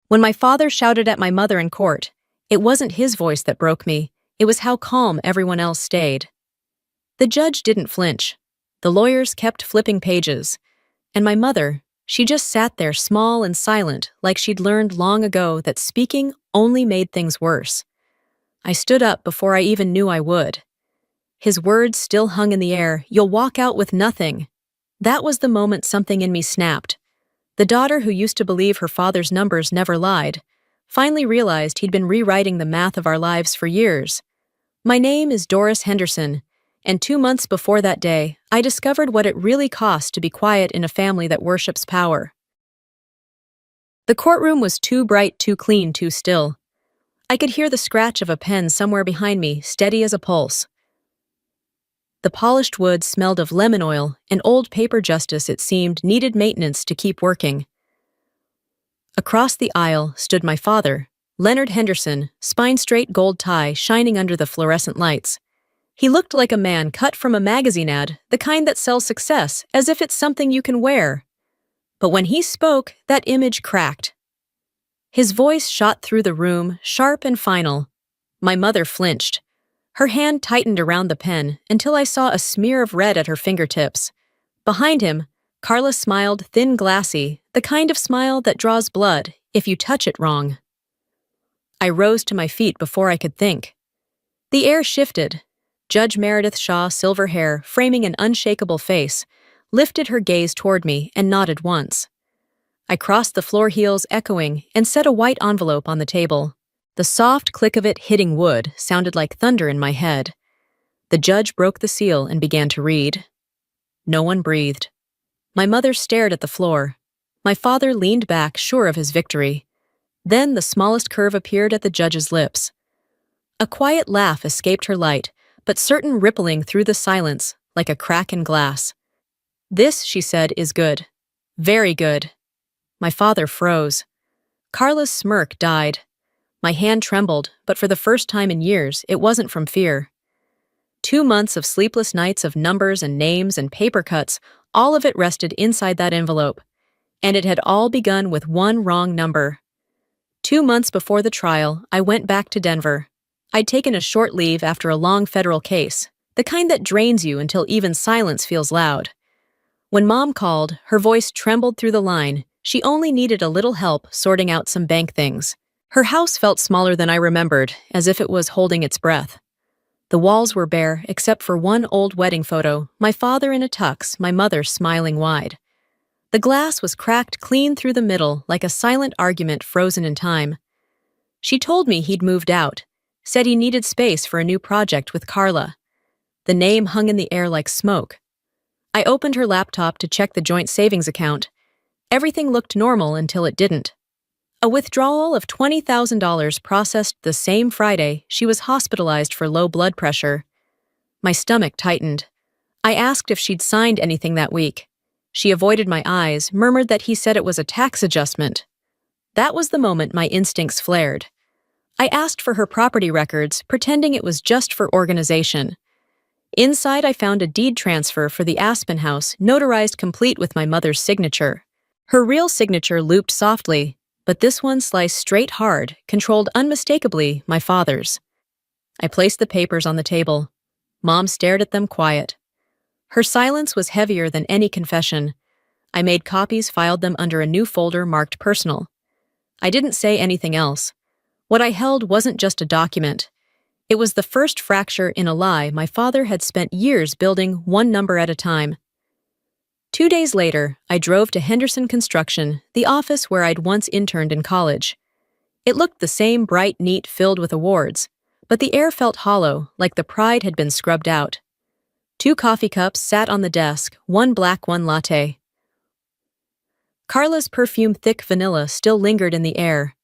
When my father shouted at my mother in court, it wasn't his voice that broke me, it was how calm everyone else stayed. The judge didn't flinch. The lawyers kept flipping pages. And my mother, she just sat there small and silent, like she'd learned long ago that speaking only made things worse. I stood up before I even knew I would. His words still hung in the air, "You'll walk out with nothing." That was the moment something in me snapped. The daughter who used to believe her father's numbers never lied, finally realized he'd been rewriting the math of our lives for years. My name is Doris Henderson, and 2 months before that day, I discovered what it really costs to be quiet in a family that worships power. The courtroom was too bright, too clean, too still. I could hear the scratch of a pen somewhere behind me, steady as a pulse. The polished wood smelled of lemon oil, and old paper justice, it seemed, needed maintenance to keep working. Across the aisle stood my father, Leonard Henderson, spine-straight gold tie shining under the fluorescent lights. He looked like a man cut from a magazine ad, the kind that sells success, as if it's something you can wear. But when he spoke, that image cracked. His voice shot through the room, sharp and final. My mother flinched. Her hand tightened around the pen until I saw a smear of red at her fingertips. Behind him, Carla smiled, thin, glassy, the kind of smile that draws blood if you touch it wrong. I rose to my feet before I could think. The air shifted. Judge Meredith Shaw, silver hair, framing an unshakable face, lifted her gaze toward me and nodded once. I crossed the floor heels echoing and set a white envelope on the table. The soft click of it hitting wood sounded like thunder in my head. The judge broke the seal and began to read. No one breathed. My mother stared at the floor. My father leaned back, sure of his victory. Then the smallest curve appeared at the judge's lips. A quiet laugh escaped her light, but certain rippling through the silence like a crack in glass. "This," she said, "is good. Very good." My father froze. Carla's smirk died. My hand trembled, but for the first time in years, it wasn't from fear. 2 months of sleepless nights of numbers and names and paper cuts, all of it rested inside that envelope. And it had all begun with one wrong number. 2 months before the trial, I went back to Denver. I'd taken a short leave after a long federal case, the kind that drains you until even silence feels loud. When Mom called, her voice trembled through the line. She only needed a little help sorting out some bank things. Her house felt smaller than I remembered, as if it was holding its breath. The walls were bare, except for one old wedding photo, my father in a tux, my mother smiling wide. The glass was cracked clean through the middle, like a silent argument frozen in time. She told me he'd moved out, said he needed space for a new project with Carla. The name hung in the air like smoke. I opened her laptop to check the joint savings account. Everything looked normal until it didn't. A withdrawal of $20,000 processed the same Friday. She was hospitalized for low blood pressure. My stomach tightened. I asked if she'd signed anything that week. She avoided my eyes, murmured that he said it was a tax adjustment. That was the moment my instincts flared. I asked for her property records, pretending it was just for organization. Inside, I found a deed transfer for the Aspen house, notarized complete with my mother's signature. Her real signature looped softly, but this one sliced straight hard, controlled unmistakably my father's. I placed the papers on the table. Mom stared at them quiet. Her silence was heavier than any confession. I made copies, filed them under a new folder marked personal. I didn't say anything else. What I held wasn't just a document. It was the first fracture in a lie my father had spent years building one number at a time. 2 days later, I drove to Henderson Construction, the office where I'd once interned in college. It looked the same, bright, neat, filled with awards, but the air felt hollow, like the pride had been scrubbed out. 2 coffee cups sat on the desk, one black, one latte. Carla's perfume, thick vanilla, still lingered in the air.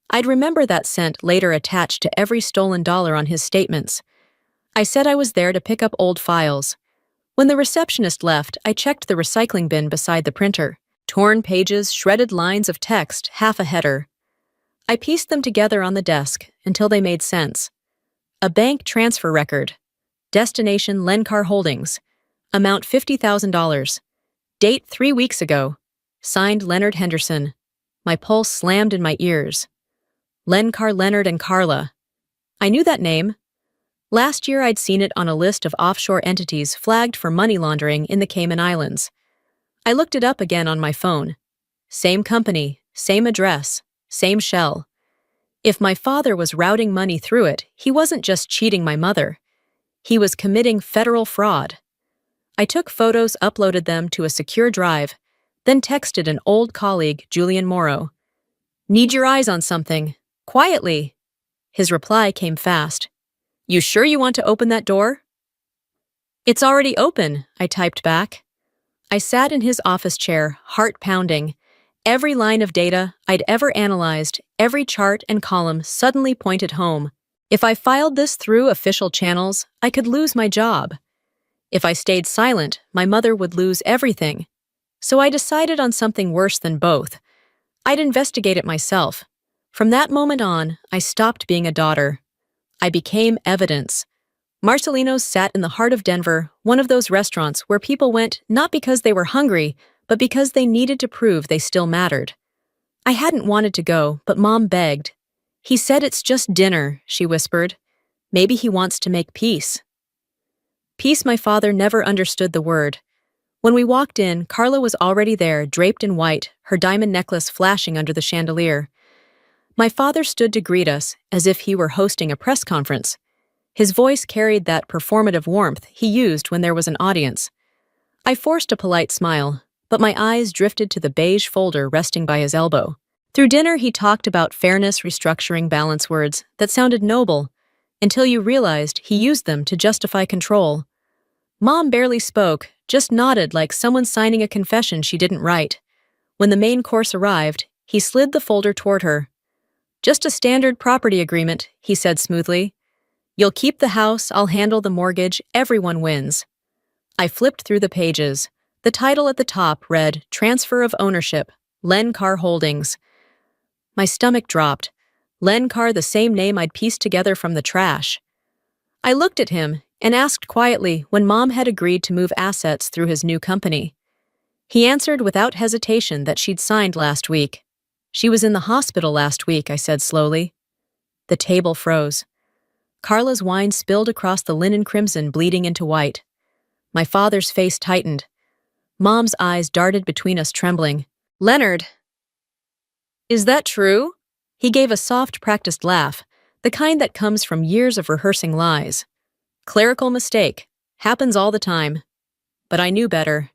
I'd remember that scent later attached to every stolen dollar on his statements. I said I was there to pick up old files. When the receptionist left, I checked the recycling bin beside the printer. Torn pages, shredded lines of text, half a header. I pieced them together on the desk until they made sense. A bank transfer record. Destination Lencar Holdings. Amount $50,000. Date 3 weeks ago. Signed Leonard Henderson. My pulse slammed in my ears. Lencar Leonard and Carla. I knew that name. Last year I'd seen it on a list of offshore entities flagged for money laundering in the Cayman Islands. I looked it up again on my phone. Same company, same address, same shell. If my father was routing money through it, he wasn't just cheating my mother. He was committing federal fraud. I took photos, uploaded them to a secure drive, then texted an old colleague, Julian Morrow. Need your eyes on something. Quietly. His reply came fast. You sure you want to open that door? It's already open, I typed back. I sat in his office chair, heart pounding. Every line of data I'd ever analyzed, every chart and column suddenly pointed home. If I filed this through official channels, I could lose my job. If I stayed silent, my mother would lose everything. So I decided on something worse than both. I'd investigate it myself. From that moment on, I stopped being a daughter. I became evidence. Marcelino's sat in the heart of Denver, one of those restaurants where people went not because they were hungry, but because they needed to prove they still mattered. I hadn't wanted to go, but Mom begged. He said it's just dinner, she whispered. Maybe he wants to make peace. Peace, my father never understood the word. When we walked in, Carla was already there, draped in white, her diamond necklace flashing under the chandelier. My father stood to greet us, as if he were hosting a press conference. His voice carried that performative warmth he used when there was an audience. I forced a polite smile, but my eyes drifted to the beige folder resting by his elbow. Through dinner, he talked about fairness, restructuring, balance, words that sounded noble, until you realized he used them to justify control. Mom barely spoke, just nodded like someone signing a confession she didn't write. When the main course arrived, he slid the folder toward her. Just a standard property agreement, he said smoothly. You'll keep the house, I'll handle the mortgage, everyone wins. I flipped through the pages. The title at the top read, Transfer of Ownership, Lencar Holdings. My stomach dropped. Lencar, the same name I'd pieced together from the trash. I looked at him and asked quietly when Mom had agreed to move assets through his new company. He answered without hesitation that she'd signed last week. She was in the hospital last week, I said slowly. The table froze. Carla's wine spilled across the linen crimson, bleeding into white. My father's face tightened. Mom's eyes darted between us, trembling. Leonard! Is that true? He gave a soft, practiced laugh, the kind that comes from years of rehearsing lies. Clerical mistake. Happens all the time. But I knew better.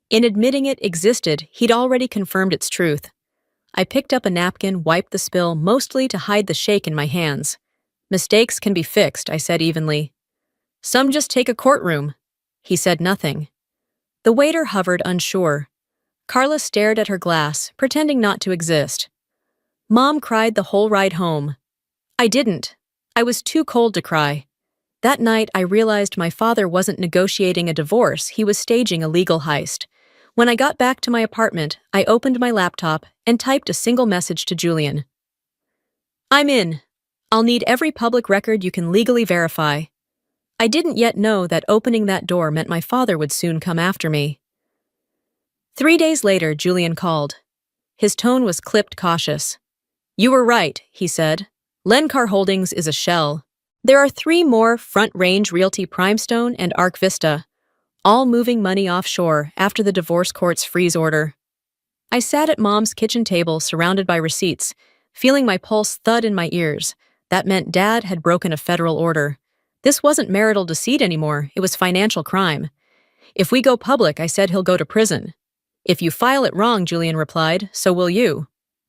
In admitting it existed, he'd already confirmed its truth. I picked up a napkin, wiped the spill, mostly to hide the shake in my hands. Mistakes can be fixed, I said evenly. Some just take a courtroom. He said nothing. The waiter hovered, unsure. Carla stared at her glass, pretending not to exist. Mom cried the whole ride home. I didn't. I was too cold to cry. That night, I realized my father wasn't negotiating a divorce, he was staging a legal heist. When I got back to my apartment, I opened my laptop and typed a single message to Julian. I'm in. I'll need every public record you can legally verify. I didn't yet know that opening that door meant my father would soon come after me. 3 days later, Julian called. His tone was clipped, cautious. You were right, he said. Lencar Holdings is a shell. There are 3 more, Front Range Realty, Primestone, and Arc Vista, all moving money offshore after the divorce court's freeze order. I sat at Mom's kitchen table, surrounded by receipts, feeling my pulse thud in my ears. That meant Dad had broken a federal order. This wasn't marital deceit anymore, it was financial crime. If we go public, I said, he'll go to prison. If you file it wrong, Julian replied, so will you.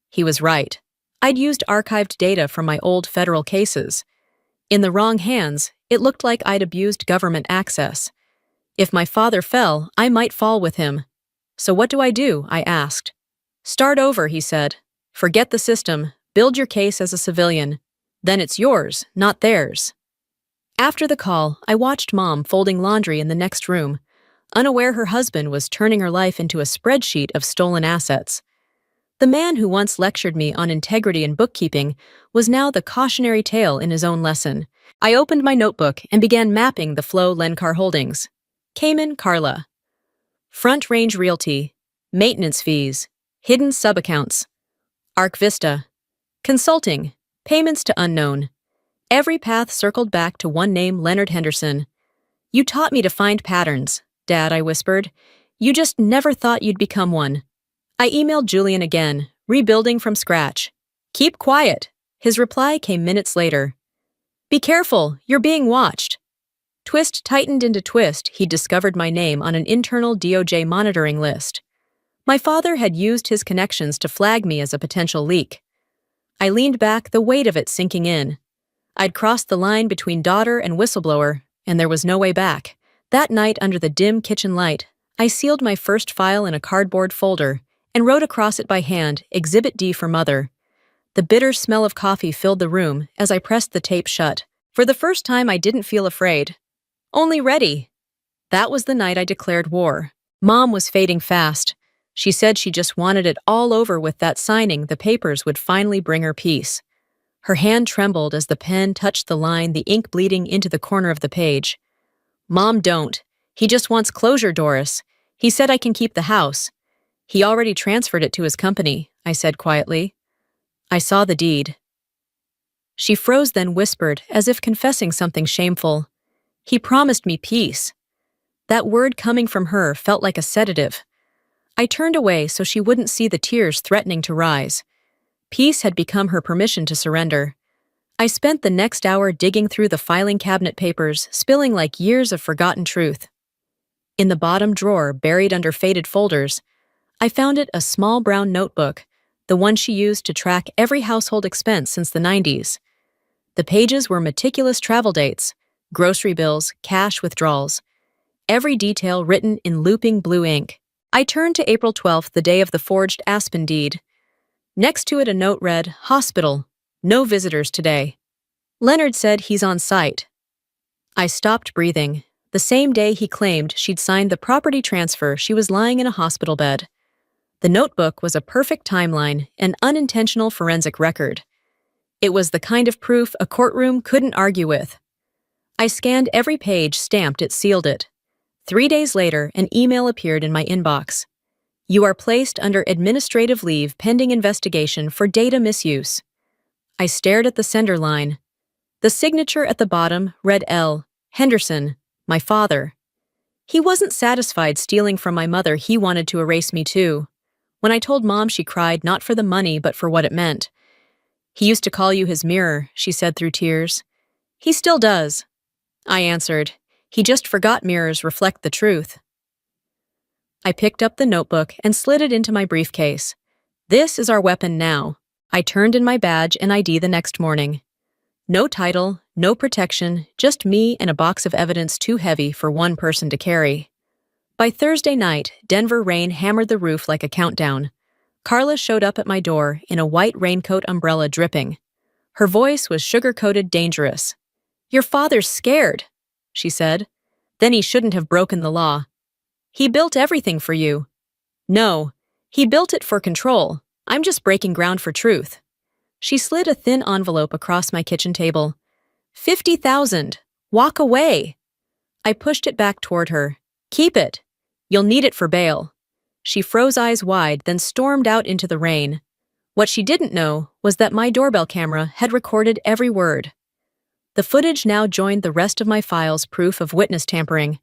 He was right. I'd used archived data from my old federal cases. In the wrong hands, it looked like I'd abused government access. If my father fell, I might fall with him. So what do? I asked. Start over, he said. Forget the system, build your case as a civilian. Then it's yours, not theirs. After the call, I watched Mom folding laundry in the next room, unaware her husband was turning her life into a spreadsheet of stolen assets. The man who once lectured me on integrity and bookkeeping was now the cautionary tale in his own lesson. I opened my notebook and began mapping the flow. Lencar Holdings. Cayman, Carla. Front Range Realty. Maintenance fees. Hidden subaccounts. Arc Vista. Consulting. Payments to unknown. Every path circled back to one name, Leonard Henderson. You taught me to find patterns, Dad, I whispered. You just never thought you'd become one. I emailed Julian again, rebuilding from scratch. Keep quiet. His reply came minutes later. Be careful, you're being watched. Twist tightened into twist, he'd discovered my name on an internal DOJ monitoring list. My father had used his connections to flag me as a potential leak. I leaned back, the weight of it sinking in. I'd crossed the line between daughter and whistleblower, and there was no way back. That night, under the dim kitchen light, I sealed my first file in a cardboard folder and wrote across it by hand, Exhibit D for Mother. The bitter smell of coffee filled the room as I pressed the tape shut. For the first time, I didn't feel afraid. Only ready. That was the night I declared war. Mom was fading fast. She said she just wanted it all over with that signing. The papers would finally bring her peace. Her hand trembled as the pen touched the line, the ink bleeding into the corner of the page. Mom, don't. He just wants closure, Doris. He said I can keep the house. He already transferred it to his company, I said quietly. I saw the deed. She froze, then whispered, as if confessing something shameful. He promised me peace. That word coming from her felt like a sedative. I turned away so she wouldn't see the tears threatening to rise. Peace had become her permission to surrender. I spent the next hour digging through the filing cabinet papers, spilling like years of forgotten truth. In the bottom drawer, buried under faded folders, I found a small brown notebook, the one she used to track every household expense since the 90s. The pages were meticulous travel dates, grocery bills, cash withdrawals, every detail written in looping blue ink. I turned to April 12th, the day of the forged Aspen deed. Next to it, a note read, Hospital. No visitors today. Leonard said he's on site. I stopped breathing. The same day he claimed she'd signed the property transfer, she was lying in a hospital bed. The notebook was a perfect timeline, an unintentional forensic record. It was the kind of proof a courtroom couldn't argue with. I scanned every page, stamped it, sealed it. 3 days later, an email appeared in my inbox. You are placed under administrative leave pending investigation for data misuse. I stared at the sender line. The signature at the bottom read L. Henderson, my father. He wasn't satisfied stealing from my mother, he wanted to erase me too. When I told Mom, she cried, not for the money, but for what it meant. He used to call you his mirror, she said through tears. He still does. I answered. He just forgot mirrors reflect the truth. I picked up the notebook and slid it into my briefcase. This is our weapon now. I turned in my badge and ID the next morning. No title, no protection, just me and a box of evidence too heavy for one person to carry. By Thursday night, Denver rain hammered the roof like a countdown. Carla showed up at my door in a white raincoat, umbrella dripping. Her voice was sugar-coated, dangerous. Your father's scared, she said. Then he shouldn't have broken the law. He built everything for you. No, he built it for control. I'm just breaking ground for truth. She slid a thin envelope across my kitchen table. 50,000. Walk away. I pushed it back toward her. Keep it. You'll need it for bail. She froze, eyes wide, then stormed out into the rain. What she didn't know was that my doorbell camera had recorded every word. The footage now joined the rest of my files, proof of witness tampering.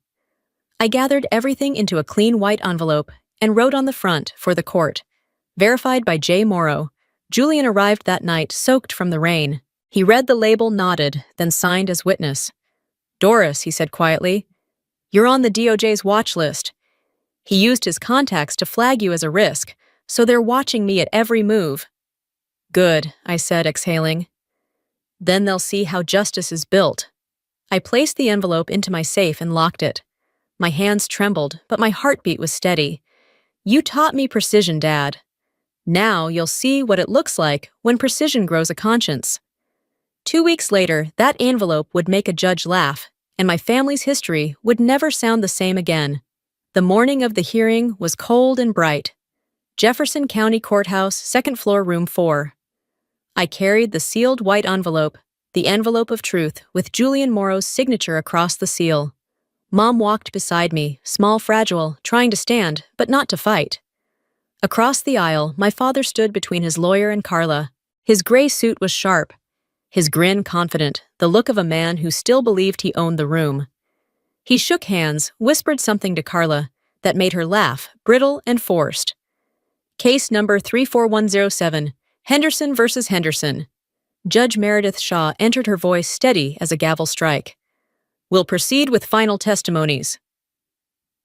I gathered everything into a clean white envelope and wrote on the front, for the court. Verified by J. Morrow. Julian arrived that night, soaked from the rain. He read the label, nodded, then signed as witness. Doris, he said quietly, you're on the DOJ's watch list. He used his contacts to flag you as a risk, so they're watching me at every move. Good, I said, exhaling. Then they'll see how justice is built. I placed the envelope into my safe and locked it. My hands trembled, but my heartbeat was steady. You taught me precision, Dad. Now you'll see what it looks like when precision grows a conscience. 2 weeks later, that envelope would make a judge laugh, and my family's history would never sound the same again. The morning of the hearing was cold and bright. Jefferson County Courthouse, 2nd floor, room 4. I carried the sealed white envelope, the envelope of truth, with Julian Morrow's signature across the seal. Mom walked beside me, small, fragile, trying to stand, but not to fight. Across the aisle, my father stood between his lawyer and Carla. His gray suit was sharp, his grin confident, the look of a man who still believed he owned the room. He shook hands, whispered something to Carla that made her laugh, brittle and forced. Case number 34107, Henderson versus Henderson. Judge Meredith Shaw entered, her voice steady as a gavel strike. We'll proceed with final testimonies.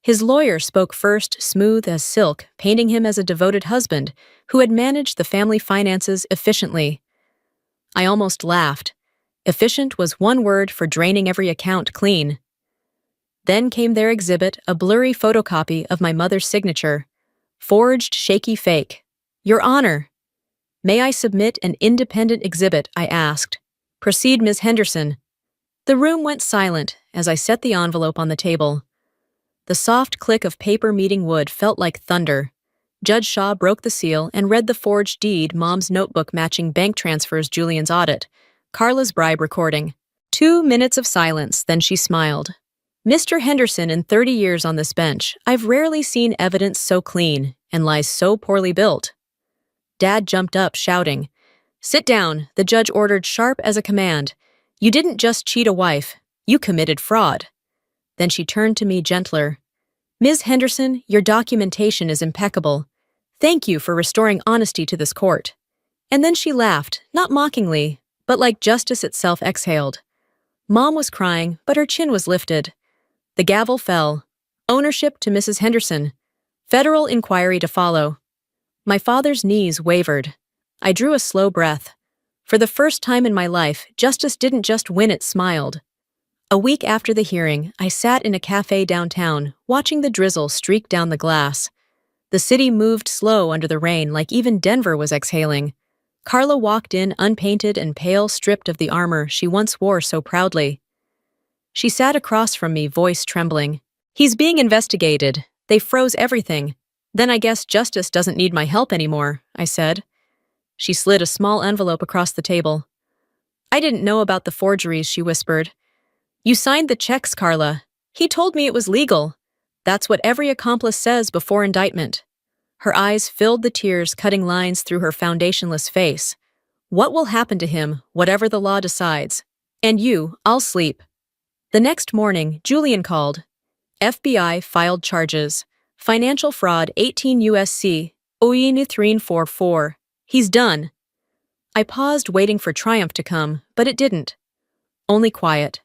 His lawyer spoke first, smooth as silk, painting him as a devoted husband who had managed the family finances efficiently. I almost laughed. Efficient was one word for draining every account clean. Then came their exhibit, a blurry photocopy of my mother's signature. Forged, shaky fake. Your Honor. May I submit an independent exhibit, I asked. Proceed, Ms. Henderson. The room went silent as I set the envelope on the table. The soft click of paper meeting wood felt like thunder. Judge Shaw broke the seal and read the forged deed, Mom's notebook matching bank transfers, Julian's audit, Carla's bribe recording. 2 minutes of silence, then she smiled. Mr. Henderson, in 30 years on this bench, I've rarely seen evidence so clean and lies so poorly built. Dad jumped up, shouting. Sit down, the judge ordered, sharp as a command. You didn't just cheat a wife, you committed fraud. Then she turned to me, gentler. Ms. Henderson, your documentation is impeccable. Thank you for restoring honesty to this court. And then she laughed, not mockingly, but like justice itself exhaled. Mom was crying, but her chin was lifted. The gavel fell. Ownership to Mrs. Henderson. Federal inquiry to follow. My father's knees wavered. I drew a slow breath. For the first time in my life, justice didn't just win, it smiled. A week after the hearing, I sat in a cafe downtown, watching the drizzle streak down the glass. The city moved slow under the rain, like even Denver was exhaling. Carla walked in, unpainted and pale, stripped of the armor she once wore so proudly. She sat across from me, voice trembling. He's being investigated. They froze everything. Then I guess justice doesn't need my help anymore, I said. She slid a small envelope across the table. I didn't know about the forgeries, she whispered. You signed the checks, Carla. He told me it was legal. That's what every accomplice says before indictment. Her eyes filled, the tears cutting lines through her foundationless face. What will happen to him, whatever the law decides? And you, I'll sleep. The next morning, Julian called. FBI filed charges. Financial fraud, 18 USC, OIN 344. He's done. I paused, waiting for triumph to come, but it didn't. Only quiet.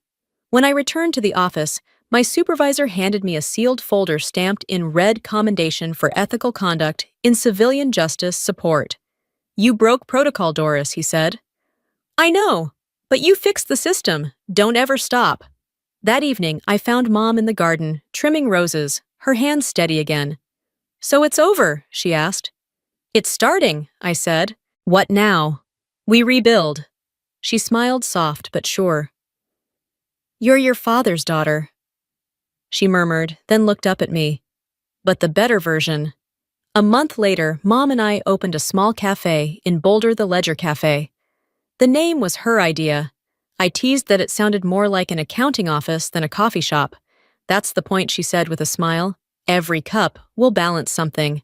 When I returned to the office, my supervisor handed me a sealed folder stamped in red, commendation for ethical conduct in civilian justice support. You broke protocol, Doris, he said. I know, but you fixed the system. Don't ever stop. That evening, I found Mom in the garden, trimming roses, her hands steady again. So it's over, she asked. It's starting, I said. What now? We rebuild. She smiled, soft but sure. You're your father's daughter, she murmured, then looked up at me. But the better version. A month later, Mom and I opened a small cafe in Boulder, the Ledger Cafe. The name was her idea. I teased that it sounded more like an accounting office than a coffee shop. That's the point, she said with a smile. Every cup will balance something.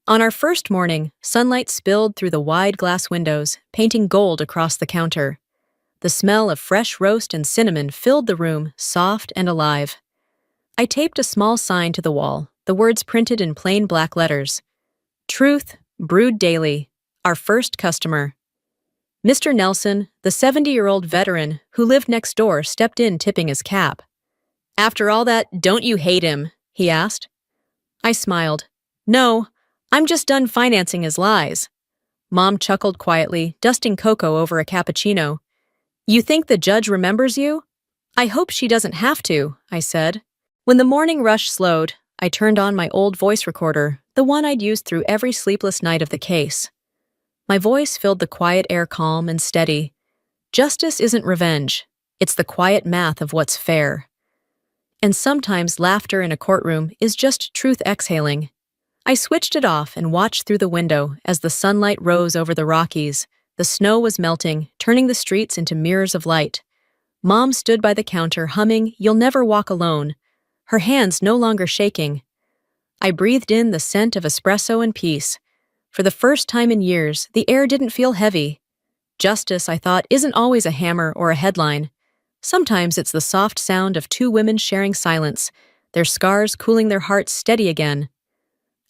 On our first morning, sunlight spilled through the wide glass windows, painting gold across the counter. The smell of fresh roast and cinnamon filled the room, soft and alive. I taped a small sign to the wall, the words printed in plain black letters. Truth, brewed daily, our first customer. Mr. Nelson, the 70-year-old veteran who lived next door, stepped in, tipping his cap. After all that, don't you hate him? He asked. I smiled. No, I'm just done financing his lies. Mom chuckled quietly, dusting cocoa over a cappuccino. You think the judge remembers you? I hope she doesn't have to, I said. When the morning rush slowed, I turned on my old voice recorder, the one I'd used through every sleepless night of the case. My voice filled the quiet air, calm and steady. Justice isn't revenge. It's the quiet math of what's fair. And sometimes laughter in a courtroom is just truth exhaling. I switched it off and watched through the window as the sunlight rose over the Rockies. The snow was melting, turning the streets into mirrors of light. Mom stood by the counter, humming, You'll Never Walk Alone, her hands no longer shaking. I breathed in the scent of espresso and peace, For the first time in years, the air didn't feel heavy. Justice, I thought, isn't always a hammer or a headline. Sometimes it's the soft sound of two women sharing silence, their scars cooling their hearts steady again.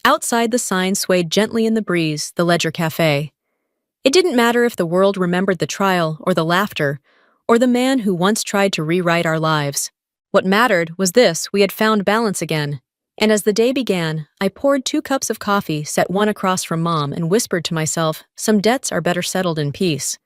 Outside, the sign swayed gently in the breeze, the Ledger Cafe. It didn't matter if the world remembered the trial or the laughter, or the man who once tried to rewrite our lives. What mattered was this: we had found balance again. And as the day began, I poured 2 cups of coffee, set one across from Mom, and whispered to myself, some debts are better settled in peace.